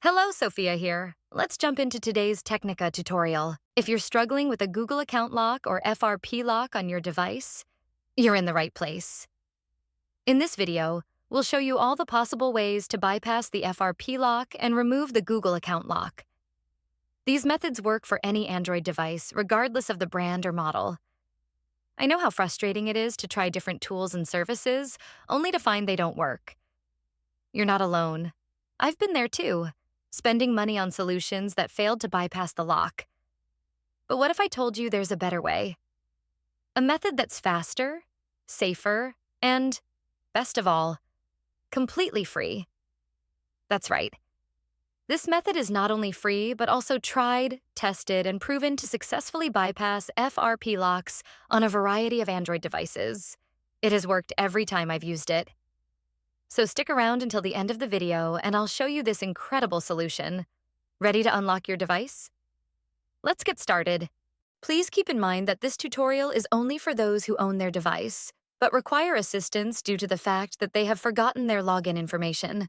Hello, Sophia here. Let's jump into today's Technica tutorial. If you're struggling with a Google account lock or FRP lock on your device, you're in the right place. In this video, we'll show you all the possible ways to bypass the FRP lock and remove the Google account lock. These methods work for any Android device, regardless of the brand or model. I know how frustrating it is to try different tools and services, only to find they don't work. You're not alone. I've been there too, spending money on solutions that failed to bypass the lock. But what if I told you there's a better way? A method that's faster, safer, and, best of all, completely free. That's right. This method is not only free, but also tried, tested, and proven to successfully bypass FRP locks on a variety of Android devices. It has worked every time I've used it. So stick around until the end of the video and I'll show you this incredible solution. Ready to unlock your device? Let's get started. Please keep in mind that this tutorial is only for those who own their device, but require assistance due to the fact that they have forgotten their login information.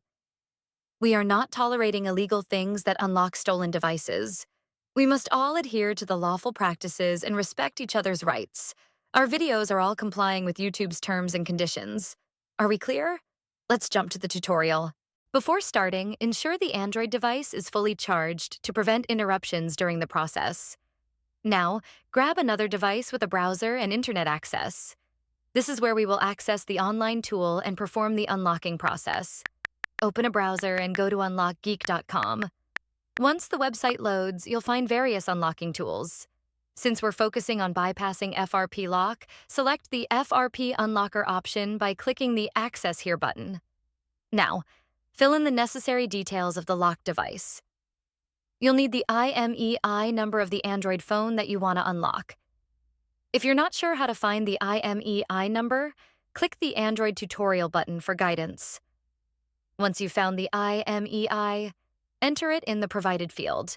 We are not tolerating illegal things that unlock stolen devices. We must all adhere to the lawful practices and respect each other's rights. Our videos are all complying with YouTube's terms and conditions. Are we clear? Let's jump to the tutorial. Before starting, ensure the Android device is fully charged to prevent interruptions during the process. Now, grab another device with a browser and internet access. This is where we will access the online tool and perform the unlocking process. Open a browser and go to unlockgeek.com. Once the website loads, you'll find various unlocking tools. Since we're focusing on bypassing FRP lock, select the FRP unlocker option by clicking the Access Here button. Now, fill in the necessary details of the locked device. You'll need the IMEI number of the Android phone that you want to unlock. If you're not sure how to find the IMEI number, click the Android tutorial button for guidance. Once you've found the IMEI, enter it in the provided field.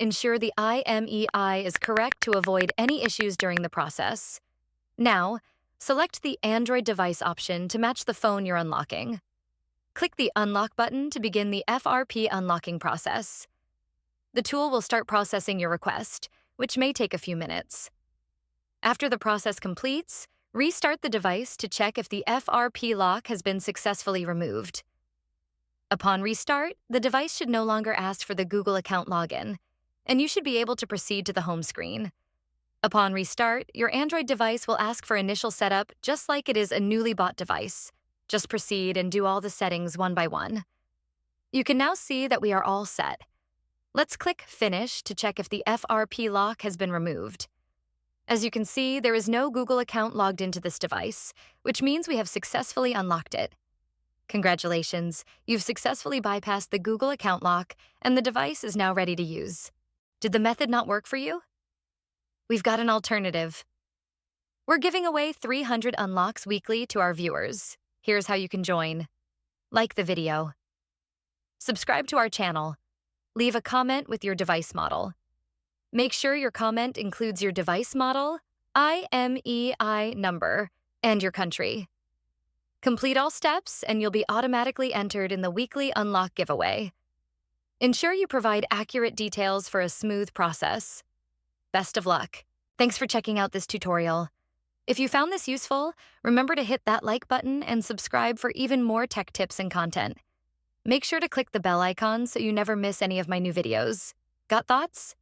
Ensure the IMEI is correct to avoid any issues during the process. Now, select the Android device option to match the phone you're unlocking. Click the Unlock button to begin the FRP unlocking process. The tool will start processing your request, which may take a few minutes. After the process completes, restart the device to check if the FRP lock has been successfully removed. Upon restart, the device should no longer ask for the Google account login, and you should be able to proceed to the home screen. Upon restart, your Android device will ask for initial setup just like it is a newly bought device. Just proceed and do all the settings one by one. You can now see that we are all set. Let's click Finish to check if the FRP lock has been removed. As you can see, there is no Google account logged into this device, which means we have successfully unlocked it. Congratulations, you've successfully bypassed the Google account lock, and the device is now ready to use. Did the method not work for you? We've got an alternative. We're giving away 300 unlocks weekly to our viewers. Here's how you can join. Like the video. Subscribe to our channel. Leave a comment with your device model. Make sure your comment includes your device model, IMEI number, and your country. Complete all steps and you'll be automatically entered in the weekly unlock giveaway. Ensure you provide accurate details for a smooth process. Best of luck. Thanks for checking out this tutorial. If you found this useful, remember to hit that like button and subscribe for even more tech tips and content. Make sure to click the bell icon so you never miss any of my new videos. Got thoughts?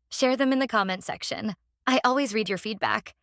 Share them in the comment section. I always read your feedback.